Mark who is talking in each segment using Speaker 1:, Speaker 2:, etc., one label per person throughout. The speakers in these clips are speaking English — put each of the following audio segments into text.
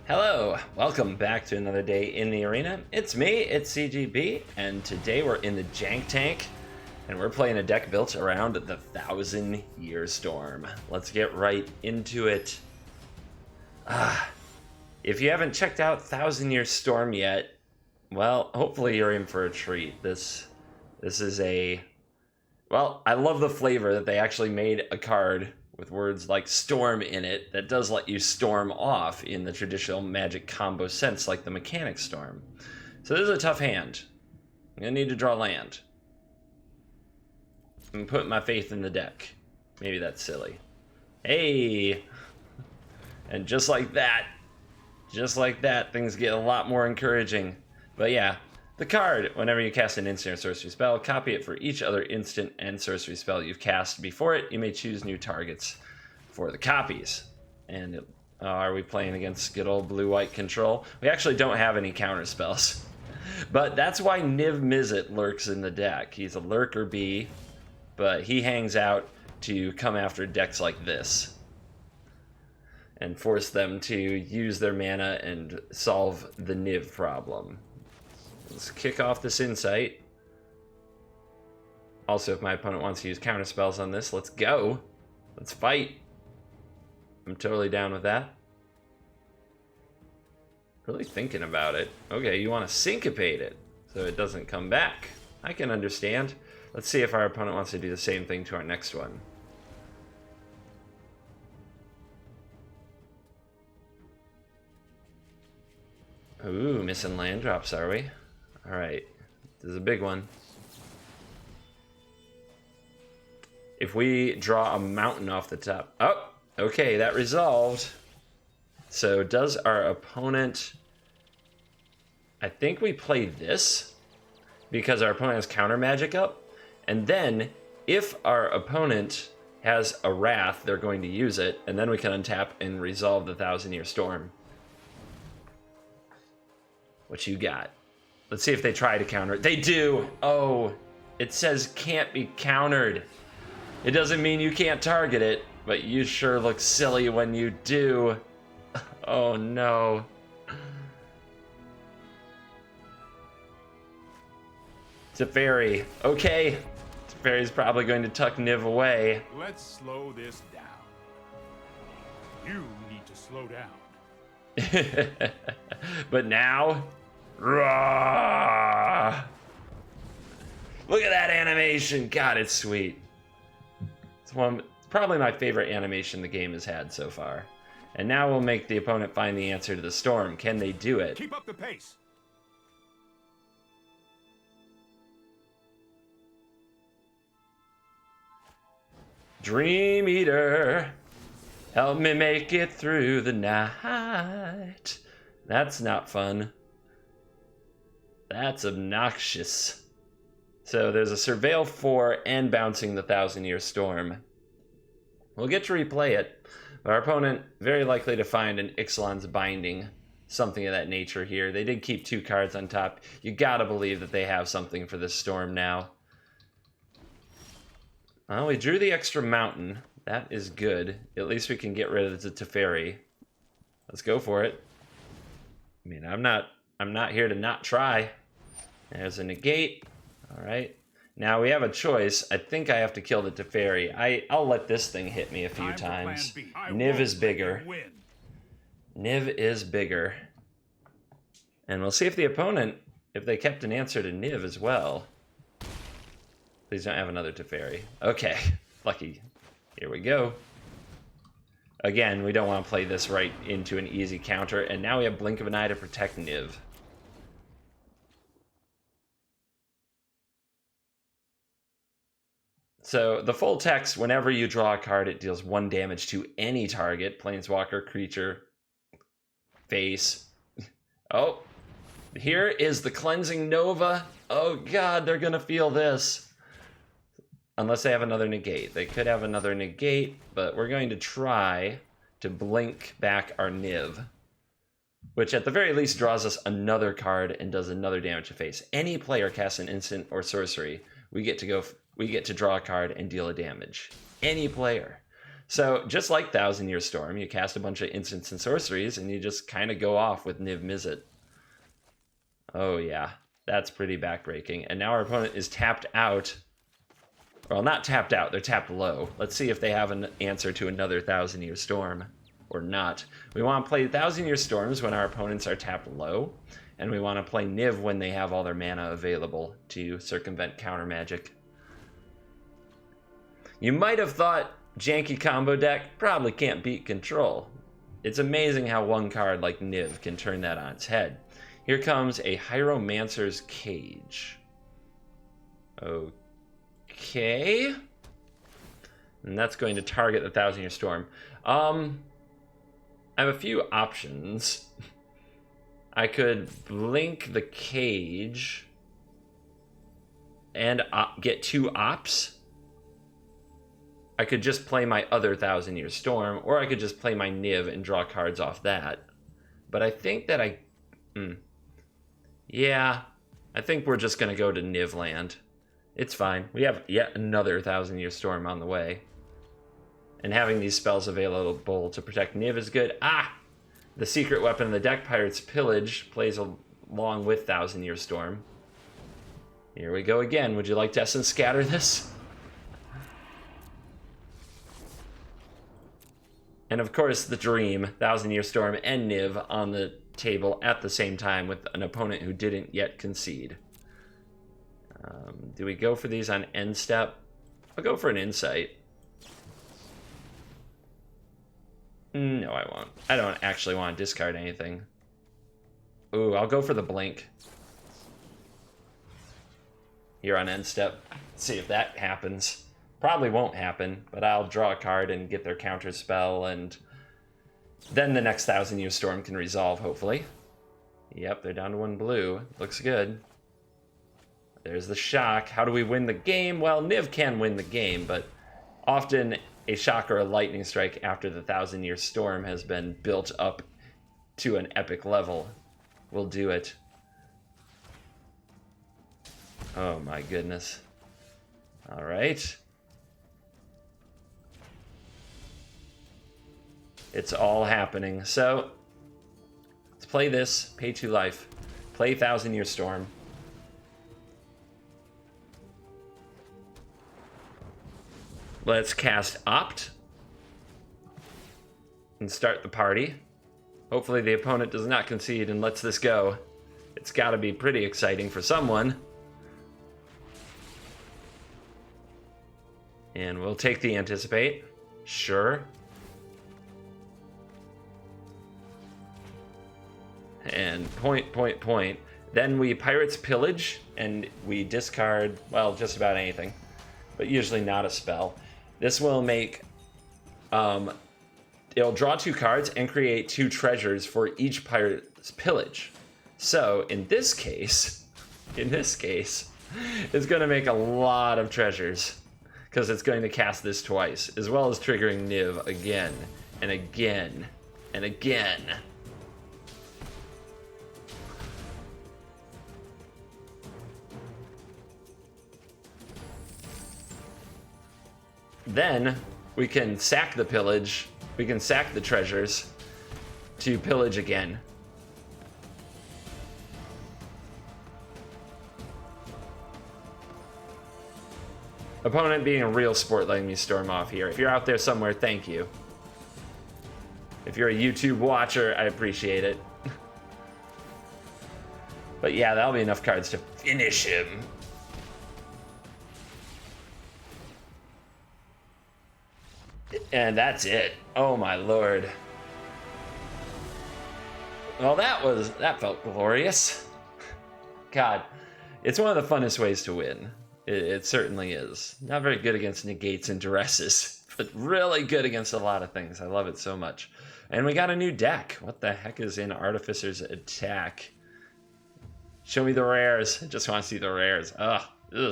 Speaker 1: Hello, welcome back to another day in the arena. It's me, it's CGB, and today we're in the Jank Tank, and we're playing a deck built around the 1000-Year Storm. Let's get right into it. If you haven't checked out 1000-Year Storm yet, well, hopefully you're in for a treat. This is well, I love the flavor that they actually made a card with words like storm in it that does let you storm off in the traditional Magic combo sense, like the mechanic storm. So this is a tough hand. I'm gonna need to draw land. I'm putting my faith in the deck. Maybe that's silly. Hey! And just like that, things get a lot more encouraging. But yeah, the card, whenever you cast an instant or sorcery spell, copy it for each other instant and sorcery spell you've cast before it. You may choose new targets for the copies. And are we playing against good old blue-white control? We actually don't have any counter spells. But that's why Niv-Mizzet lurks in the deck. He's a lurker bee, but he hangs out to come after decks like this and force them to use their mana and solve the Niv problem. Let's kick off this insight. Also, if my opponent wants to use counter spells on this, let's go. Let's fight. I'm totally down with that. Really thinking about it. Okay, you want to syncopate it so it doesn't come back. I can understand. Let's see if our opponent wants to do the same thing to our next one. Ooh, missing land drops, are we? All right, this is a big one. If we draw a mountain off the top, oh, okay, that resolved. So does our opponent, I think we play this because our opponent has counter magic up. And then if our opponent has a wrath, they're going to use it. And then we can untap and resolve the 1000-Year Storm. What you got? Let's see if they try to counter it. They do. Oh, it says can't be countered. It doesn't mean you can't target it, but you sure look silly when you do. Oh no. Teferi. Okay. Teferi's probably going to tuck Niv away.
Speaker 2: Let's slow this down. You need to slow down.
Speaker 1: But now, rah! Look at that animation. God, it's sweet. It's probably my favorite animation the game has had so far. And now we'll make the opponent find the answer to the storm. Can they do it?
Speaker 2: Keep up the pace.
Speaker 1: Dream Eater, help me make it through the night. That's not fun. That's obnoxious. So there's a Surveil 4 and bouncing the 1000-Year Storm. We'll get to replay it. Our opponent very likely to find an Ixalan's Binding, something of that nature here. They did keep 2 cards on top. You gotta believe that they have something for this storm now. Well, we drew the extra mountain. That is good. At least we can get rid of the Teferi. Let's go for it. I mean, I'm not here to not try. There's a negate. All right. Now we have a choice. I think I have to kill the Teferi. I'll let this thing hit me a few times. Niv is bigger. Niv is bigger. And we'll see if the opponent, if they kept an answer to Niv as well. Please don't have another Teferi. Okay. Lucky. Here we go. Again, we don't want to play this right into an easy counter. And now we have Blink of an Eye to protect Niv. So the full text, whenever you draw a card, it deals 1 damage to any target. Planeswalker, creature, face. Oh, here is the Cleansing Nova. Oh god, they're going to feel this. Unless they have another negate. They could have another negate, but we're going to try to blink back our Niv, which at the very least draws us another card and does another damage to face. Any player casts an instant or sorcery, we get to draw a card and deal a damage. Any player. So just like Thousand Year Storm, you cast a bunch of instants and sorceries, and you just kind of go off with Niv-Mizzet. Oh yeah, that's pretty backbreaking. And now our opponent is tapped out. Well, not tapped out, they're tapped low. Let's see if they have an answer to another Thousand Year Storm or not. We want to play Thousand Year Storms when our opponents are tapped low, and we want to play Niv when they have all their mana available to circumvent counter magic. You might have thought janky combo deck probably can't beat control. It's amazing how one card like Niv can turn that on its head. Here comes a Hieromancer's Cage. Okay. And that's going to target the Thousand Year Storm. I have a few options. I could blink the cage and get 2 ops. I could just play my other Thousand Year Storm, or I could just play my Niv and draw cards off that. But I think that yeah, I think we're just going to go to Niv land. It's fine. We have yet another Thousand Year Storm on the way. And having these spells available to protect Niv is good. The secret weapon in the deck, Pirate's Pillage, plays along with Thousand Year Storm. Here we go again. Would you like to Essence Scatter this? And of course, the dream, Thousand Year Storm and Niv on the table at the same time with an opponent who didn't yet concede. Do we go for these on end step? I'll go for an Insight. No, I won't. I don't actually want to discard anything. Ooh, I'll go for the blink. Here on end step. See if that happens. Probably won't happen, but I'll draw a card and get their counter spell, and then the next Thousand Year Storm can resolve, hopefully. Yep, they're down to 1 blue. Looks good. There's the shock. How do we win the game? Well, Niv can win the game, but often a shock or a lightning strike after the Thousand Year Storm has been built up to an epic level will do it. Oh my goodness. All right. It's all happening. So let's play this, pay 2 life, play Thousand Year Storm. Let's cast Opt and start the party. Hopefully the opponent does not concede and lets this go. It's got to be pretty exciting for someone. And we'll take the Anticipate. Sure. And point. Then we Pirate's Pillage, and we discard, well, just about anything, but usually not a spell. This will make, it'll draw 2 cards and create 2 treasures for each Pirate's Pillage. So in this case, it's going to make a lot of treasures, because it's going to cast this twice, as well as triggering Niv again, and again, and again. Then we can sack the pillage, we can sack the treasures to pillage again. Opponent being a real sport letting me storm off here. If you're out there somewhere, thank you. If you're a YouTube watcher, I appreciate it. But yeah, that'll be enough cards to finish him. And that's it. Oh my lord. Well, that felt glorious. God, it's one of the funnest ways to win. It certainly is. Not very good against negates and duresses, but really good against a lot of things. I love it so much. And we got a new deck. What the heck is in Artificer's Attack? Show me the rares. I just want to see the rares. Ugh,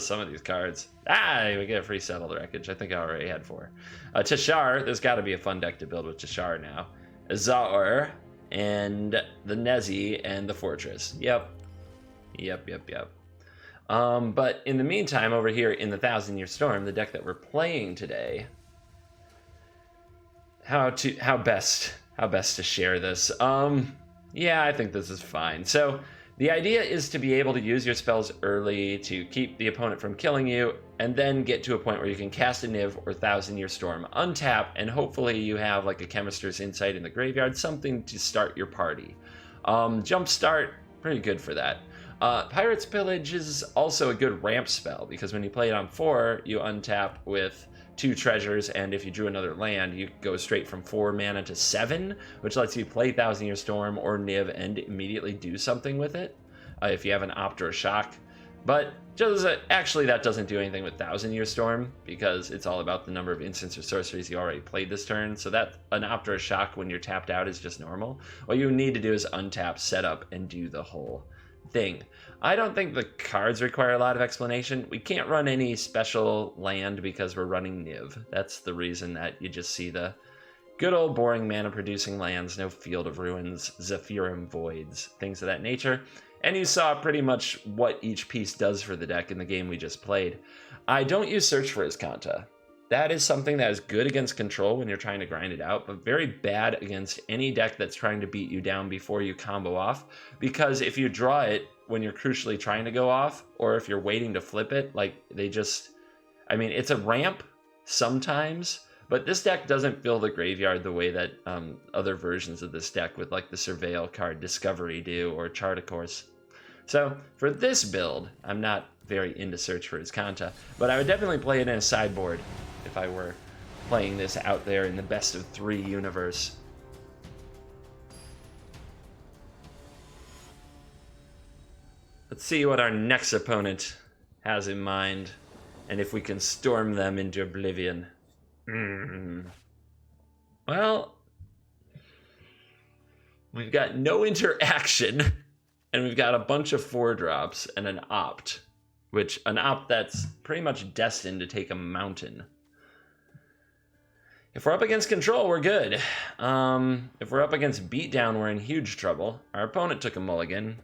Speaker 1: some of these cards. We get a free Settled Wreckage. I think I already had 4. Tashar, there's got to be a fun deck to build with Tashar now. Azar, and the Nezi, and the Fortress. Yep. But in the meantime, over here in the Thousand Year Storm, the deck that we're playing today, how best to share this. Yeah, I think this is fine. So the idea is to be able to use your spells early to keep the opponent from killing you, and then get to a point where you can cast a Niv or Thousand Year Storm, untap, and hopefully you have like a Chemister's Insight in the graveyard, something to start your party. Jump Start, pretty good for that. Pirate's Pillage is also a good ramp spell, because when you play it on 4, you untap with 2 treasures, and if you drew another land, you go straight from 4 mana to 7, which lets you play Thousand Year Storm or Niv and immediately do something with it, if you have an Opt or a Shock. But actually that doesn't do anything with Thousand Year Storm, because it's all about the number of instants or sorceries you already played this turn, so that an Opt or a Shock when you're tapped out is just normal. What you need to do is untap, set up, and do the whole thing. I don't think the cards require a lot of explanation. We can't run any special land because we're running Niv. That's the reason that you just see the good old boring mana producing lands, no Field of Ruins, Zephyrum Voids, things of that nature. And you saw pretty much what each piece does for the deck in the game we just played. I don't use Search for Azcanta. That is something that is good against control when you're trying to grind it out, but very bad against any deck that's trying to beat you down before you combo off. Because if you draw it when you're crucially trying to go off, or if you're waiting to flip it, like I mean, it's a ramp sometimes, but this deck doesn't fill the graveyard the way that other versions of this deck with like the Surveil card Discovery do, or Chart a Course. So for this build, I'm not very into Search for Azcanta, but I would definitely play it in a sideboard if I were playing this out there in the best of 3 universe. Let's see what our next opponent has in mind, and if we can storm them into oblivion. Well, we've got no interaction, and we've got a bunch of 4-drops and an Opt, which an Opt that's pretty much destined to take a mountain. If we're up against control, we're good. If we're up against beatdown, we're in huge trouble. Our opponent took a mulligan.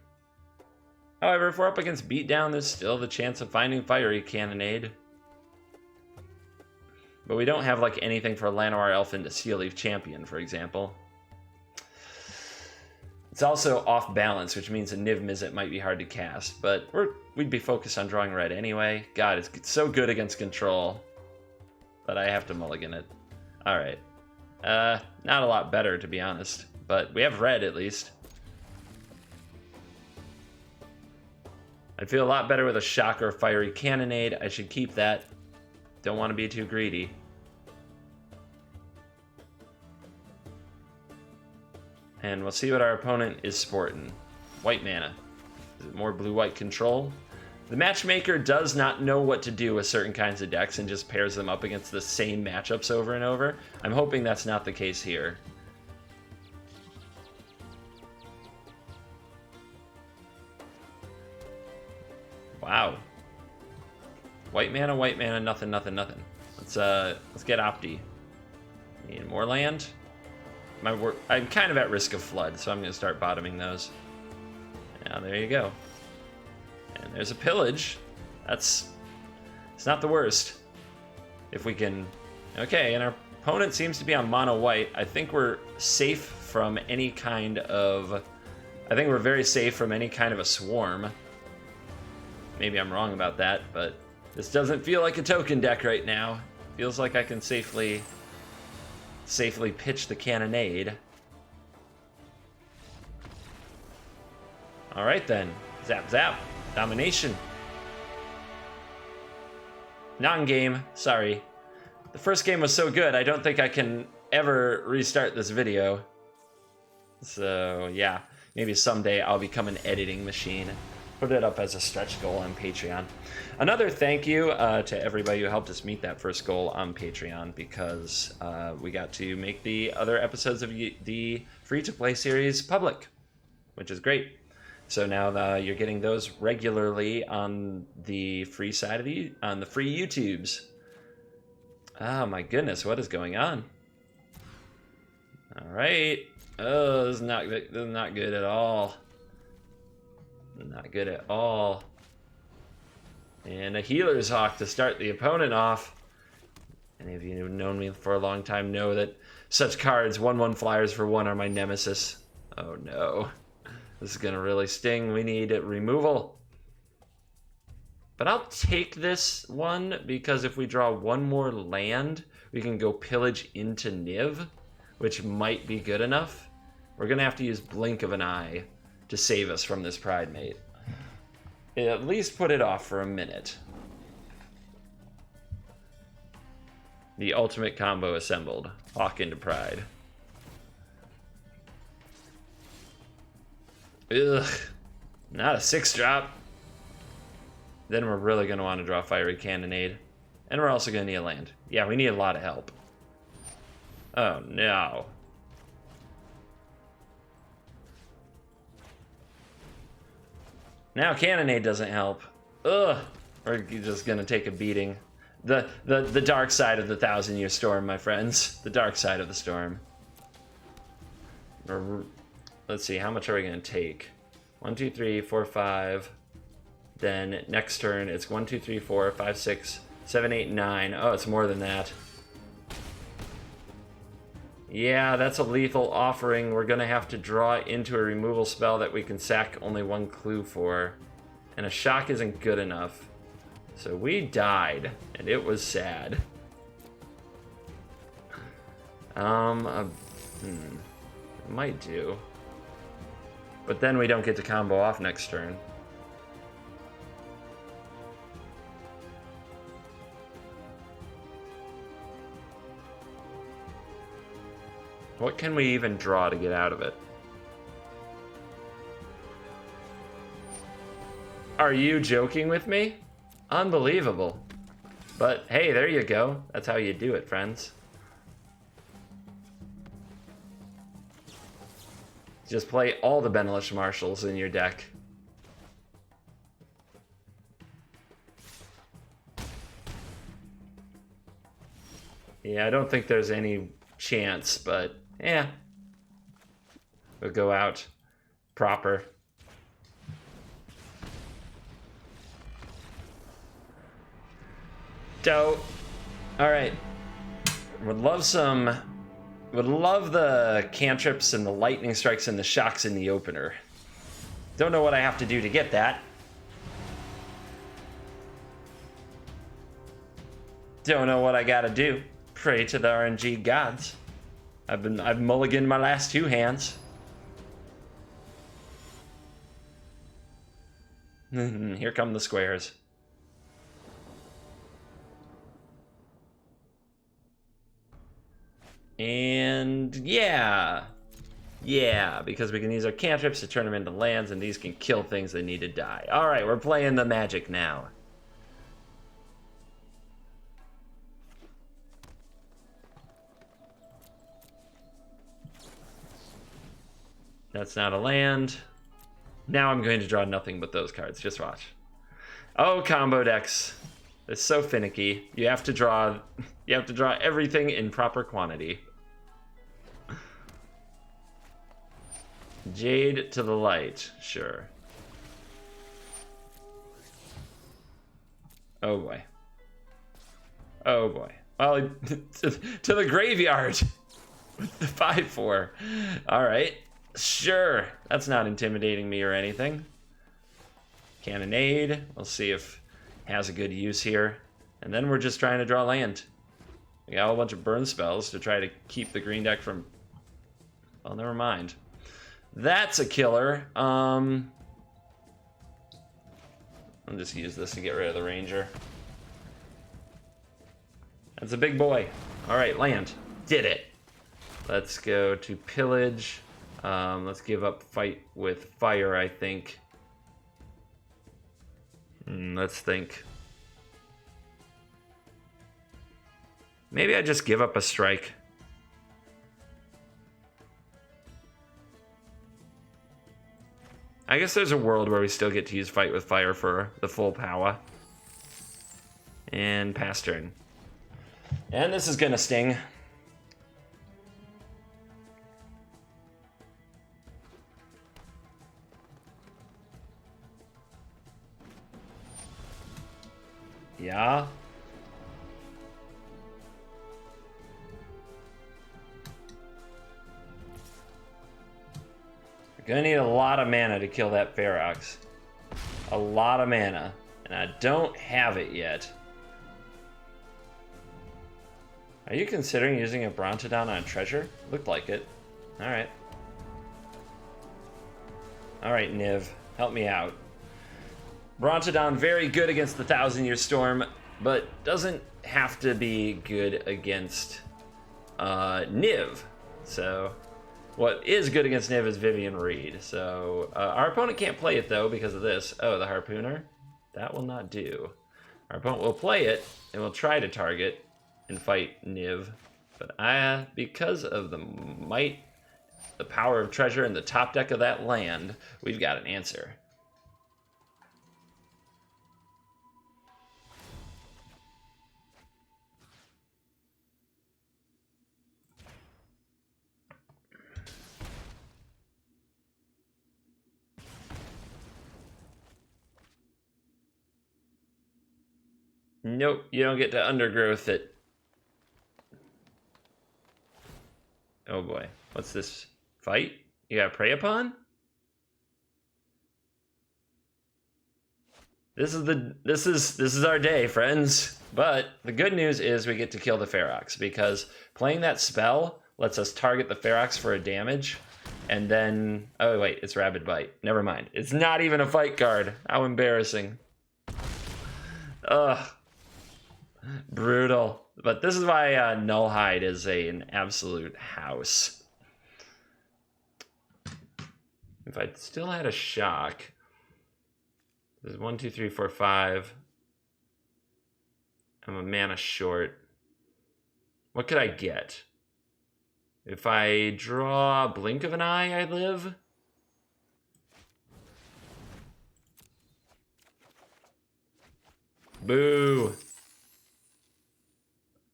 Speaker 1: However, if we're up against beatdown, there's still the chance of finding Fiery Cannonade. But we don't have like anything for Llanowar Elf into Seal Leaf Champion, for example. It's also off balance, which means a Niv-Mizzet might be hard to cast, but we'd be focused on drawing red anyway. God, it's so good against control, but I have to mulligan it. All right. Not a lot better, to be honest, but we have red at least. I'd feel a lot better with a Shock or a Fiery Cannonade. I should keep that. Don't want to be too greedy. And we'll see what our opponent is sporting. White mana. Is it more blue-white control? The matchmaker does not know what to do with certain kinds of decks and just pairs them up against the same matchups over and over. I'm hoping that's not the case here. Wow. White mana, nothing. Let's get Opti. Need more land. I'm kind of at risk of flood, so I'm going to start bottoming those. Now there you go. And there's a Pillage. It's not the worst. If we can... Okay, and our opponent seems to be on mono white. I think we're safe from any kind of... I think we're very safe from any kind of a swarm. Maybe I'm wrong about that, but this doesn't feel like a token deck right now. Feels like I can safely pitch the Cannonade. All right then. Zap, zap. Domination. Non-game. Sorry. The first game was so good, I don't think I can ever restart this video. So, yeah. Maybe someday I'll become an editing machine. Put it up as a stretch goal on Patreon. Another thank you to everybody who helped us meet that first goal on Patreon, because we got to make the other episodes of the free-to-play series public, which is great. So now you're getting those regularly on the free side of on the free YouTubes. Oh my goodness, what is going on? All right. Oh, this is not good at all. Not good at all. And a Healer's Hawk to start the opponent off. Any of you who've known me for a long time know that such cards, 1/1 flyers for 1, are my nemesis. Oh no. This is gonna really sting. We need removal. But I'll take this one because if we draw one more land, we can go pillage into Niv, which might be good enough. We're gonna have to use Blink of an Eye to save us from this Pride Mate. At least put it off for a minute. The ultimate combo assembled. Hawk into Pride. Ugh. Not a 6-drop. Then we're really going to want to draw Fiery Cannonade. And we're also going to need a land. Yeah, we need a lot of help. Oh, no. Now Cannonade doesn't help. Ugh. We're just going to take a beating. The dark side of the 1,000-year storm, my friends. The dark side of the storm. Let's see, how much are we going to take? 1, 2, 3, 4, 5. Then next turn, it's 1, 2, 3, 4, 5, 6, 7, 8, 9. Oh, it's more than that. Yeah, that's a lethal offering. We're going to have to draw into a removal spell that we can sack only 1 clue for. And a shock isn't good enough. So we died, and it was sad. It might do. But then we don't get to combo off next turn. What can we even draw to get out of it? Are you joking with me? Unbelievable. But hey, there you go. That's how you do it, friends. Just play all the Benelish Marshals in your deck. Yeah, I don't think there's any chance, but yeah. We'll go out proper. Dope. All right. Would love the cantrips and the lightning strikes and the shocks in the opener. Don't know what I have to do to get that. Don't know what I gotta do. Pray to the RNG gods. I've mulliganed my last 2 hands. Here come the squares. And yeah, because we can use our cantrips to turn them into lands, and these can kill things that need to die. All right, we're playing the Magic now. That's not a land. Now I'm going to draw nothing but those cards. Just watch. Oh, combo decks. It's so finicky. You have to draw everything in proper quantity. Jade to the light, sure. Oh boy. Oh boy. Well, to the graveyard with the 5/4. All right, sure. That's not intimidating me or anything. Cannonade. We'll see if it has a good use here. And then we're just trying to draw land. We got a whole bunch of burn spells to try to keep the green deck from... Well, never mind. That's a killer. I'll just use this to get rid of the ranger. That's a big boy. All right, land. Did it. Let's go to pillage. Let's give up fight with fire, I think. Let's think. Maybe I just give up a strike. I guess there's a world where we still get to use fight with fire for the full power. And pass turn. And this is gonna sting. Yeah. Gonna need a lot of mana to kill that Ferox. A lot of mana. And I don't have it yet. Are you considering using a Brontodon on treasure? Looked like it. Alright. Alright, Niv. Help me out. Brontodon very good against the Thousand Year Storm, but doesn't have to be good against Niv. So, what is good against Niv is Vivian Reed. So, our opponent can't play it though because of this. Oh, the Harpooner? That will not do. Our opponent will play it and will try to target and fight Niv. But because of the might, the power of treasure, and the top deck of that land, we've got an answer. Nope, you don't get to undergrowth it. Oh boy, what's this fight? You gotta prey upon? This is our day, friends. But the good news is we get to kill the Ferox, because playing that spell lets us target the Ferox for a damage, and then oh wait, it's Rabid Bite. Never mind. It's not even a fight card. How embarrassing. Ugh. Brutal. But this is why Nullhide is an absolute house. If I still had a shock, there's 1, 2, 3, 4, 5. I'm a mana short. What could I get? If I draw Blink of an Eye, I live. Boo.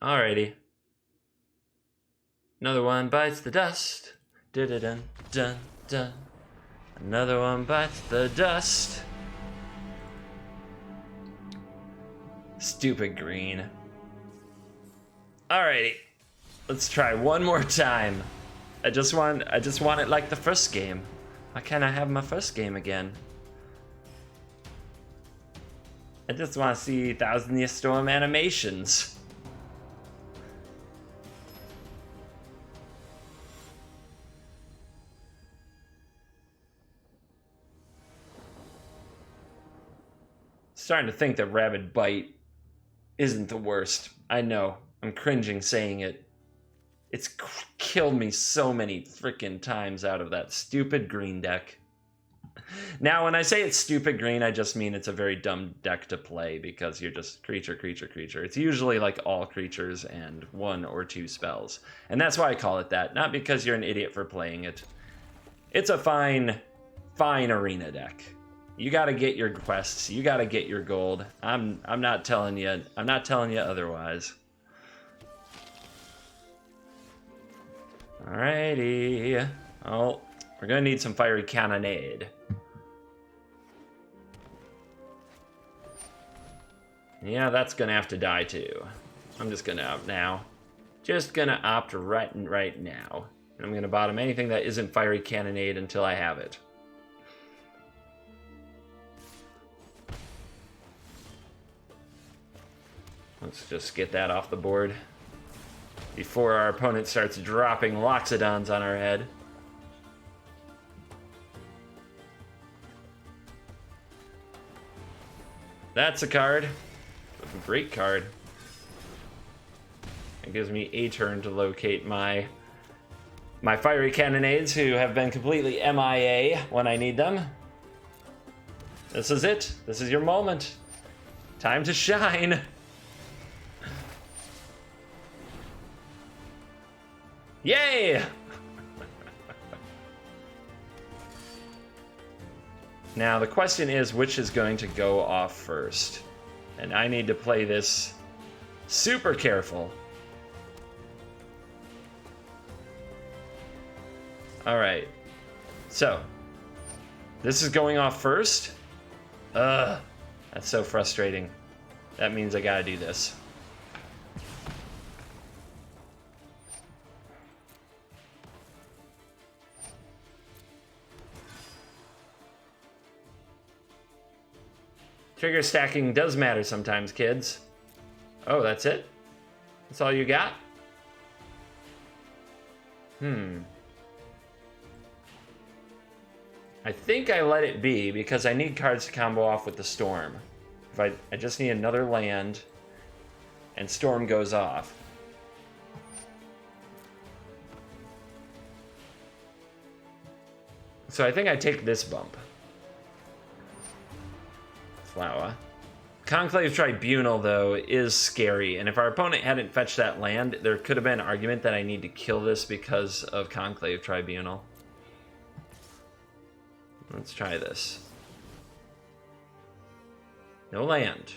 Speaker 1: Alrighty. Another one bites the dust. Dun dun dun. Another one bites the dust. Stupid green. Alrighty. Let's try one more time. I just want it like the first game. Why can't I have my first game again? I just want to see Thousand Year Storm animations. Starting to think that Rabid Bite isn't the worst. I know. I'm cringing saying it. It's killed me so many freaking times out of that stupid green deck. Now, when I say it's stupid green, I just mean it's a very dumb deck to play because you're just creature, creature, creature. It's usually like all creatures and 1 or 2 spells. And that's why I call it that. Not because you're an idiot for playing it. It's a fine arena deck. You gotta get your quests. You gotta get your gold. I'm not telling you. I'm not telling you otherwise. Alrighty. Oh, we're gonna need some Fiery Cannonade. Yeah, that's gonna have to die too. I'm just gonna opt now. Just gonna opt right now. And I'm gonna bottom anything that isn't Fiery Cannonade until I have it. Let's just get that off the board before our opponent starts dropping Loxodons on our head. That's a card. A great card. It gives me a turn to locate my Fiery Cannonades, who have been completely MIA when I need them. This is it. This is your moment. Time to shine. Yay! Now the question is, which is going to go off first? And I need to play this super careful. Alright. So, this is going off first? Ugh. That's so frustrating. That means I gotta do this. Trigger stacking does matter sometimes, kids. Oh, that's it? That's all you got? I think I let it be because I need cards to combo off with the Storm. If I just need another land and Storm goes off. So I think I take this bump. Flower. Conclave Tribunal, though, is scary, and if our opponent hadn't fetched that land, there could have been an argument that I need to kill this because of Conclave Tribunal. Let's try this. No land.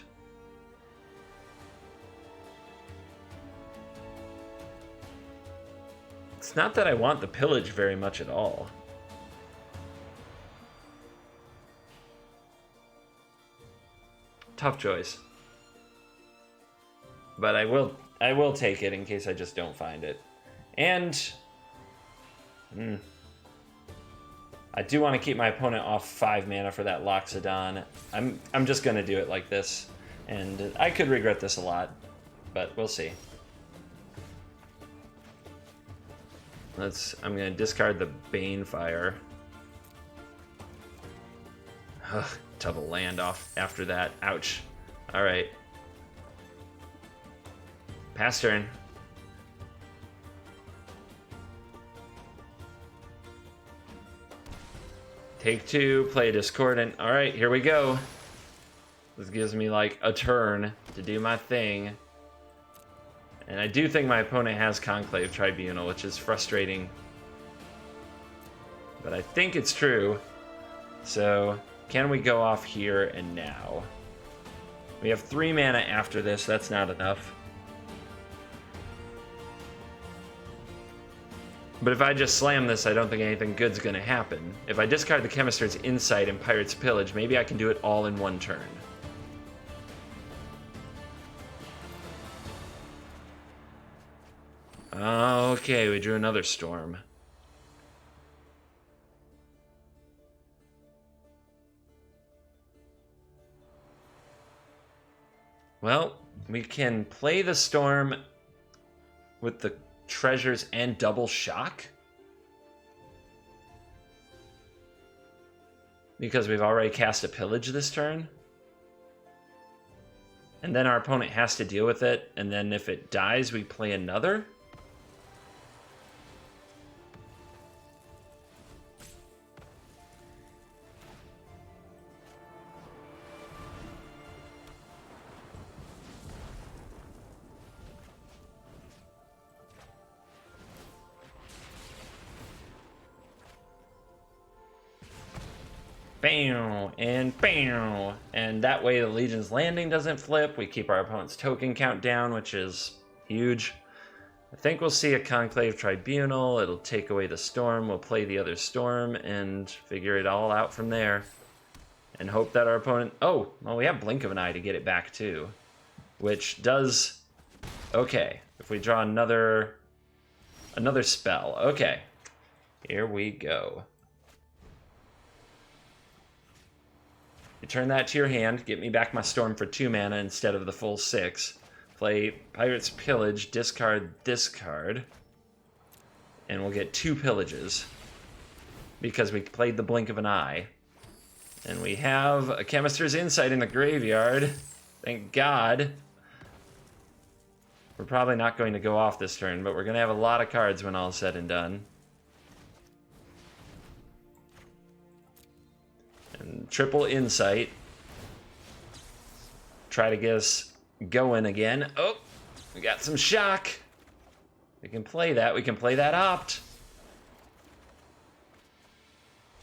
Speaker 1: It's not that I want the Pillage very much at all. Tough choice. But I will take it in case I just don't find it. And I do want to keep my opponent off 5 mana for that Loxodon. I'm just gonna do it like this. And I could regret this a lot, but we'll see. I'm gonna discard the Banefire. Ugh. Tough a land off after that. Ouch. Alright. Pass turn. Take 2, play Discordant. Alright, here we go. This gives me like a turn to do my thing. And I do think my opponent has Conclave Tribunal, which is frustrating. But I think it's true. So can we go off here and now? We have 3 mana after this. That's not enough. But if I just slam this, I don't think anything good's gonna happen. If I discard the Chemister's Insight and Pirate's Pillage, maybe I can do it all in one turn. Okay, we drew another Storm. Well, we can play the Storm with the treasures and double shock. Because we've already cast a Pillage this turn. And then our opponent has to deal with it, and then if it dies, we play another. Bam, and bam. And that way the Legion's Landing doesn't flip. We keep our opponent's token count down, which is huge. I think we'll see a Conclave Tribunal. It'll take away the Storm. We'll play the other Storm and figure it all out from there. And hope that our opponent... Oh, well, we have Blink of an Eye to get it back too. Which does... Okay, if we draw another spell. Okay, here we go. You turn that to your hand, get me back my Storm for 2 mana instead of the full 6. Play Pirate's Pillage, discard this card. And we'll get 2 Pillages. Because we played the Blink of an Eye. And we have a Chemister's Insight in the graveyard. Thank God. We're probably not going to go off this turn, but we're going to have a lot of cards when all is said and done. And triple Insight. Try to get us going again. Oh, we got some shock. We can play that. We can play that Opt.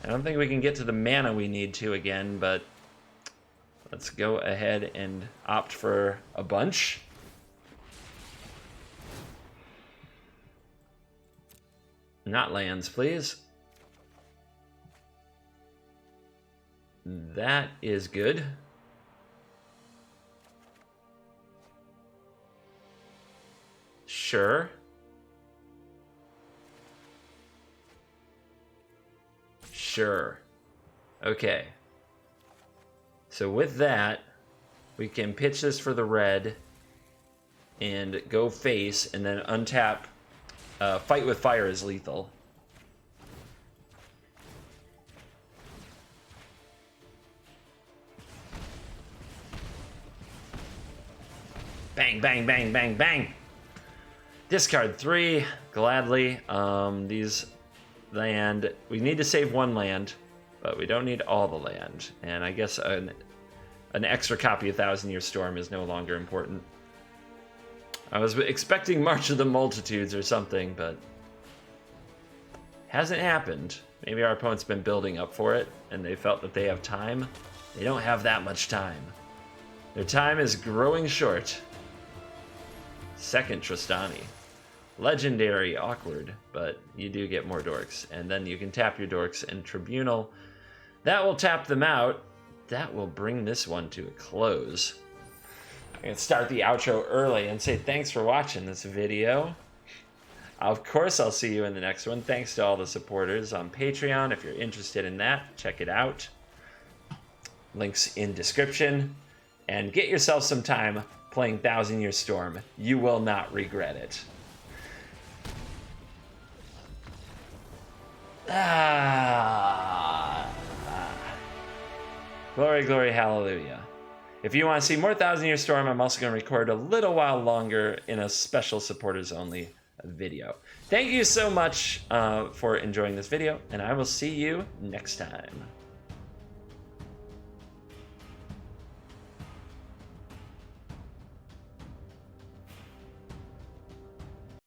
Speaker 1: I don't think we can get to the mana we need to again, but let's go ahead and opt for a bunch. Not lands, please. That is good. Sure. Sure. Okay. So with that, We can pitch this for the red and go face, and then untap. Fight with Fire is lethal. Bang, bang, bang, bang, bang. Discard 3, gladly. These land, we need to save 1 land, but we don't need all the land. And I guess an extra copy of Thousand Year Storm is no longer important. I was expecting March of the Multitudes or something, but hasn't happened. Maybe our opponent's been building up for it, and they felt that they have time. They don't have that much time. Their time is growing short. Second Tristani. Legendary, awkward, but you do get more dorks. And then you can tap your dorks in Tribunal. That will tap them out. That will bring this one to a close. I'm going to start the outro early and say thanks for watching this video. Of course, I'll see you in the next one. Thanks to all the supporters on Patreon. If you're interested in that, check it out. Links in description. And get yourself some time playing Thousand Year Storm. You will not regret it. Glory, glory, hallelujah. If you want to see more Thousand Year Storm, I'm also going to record a little while longer in a special supporters only video. Thank you so much for enjoying this video, and I will see you next time.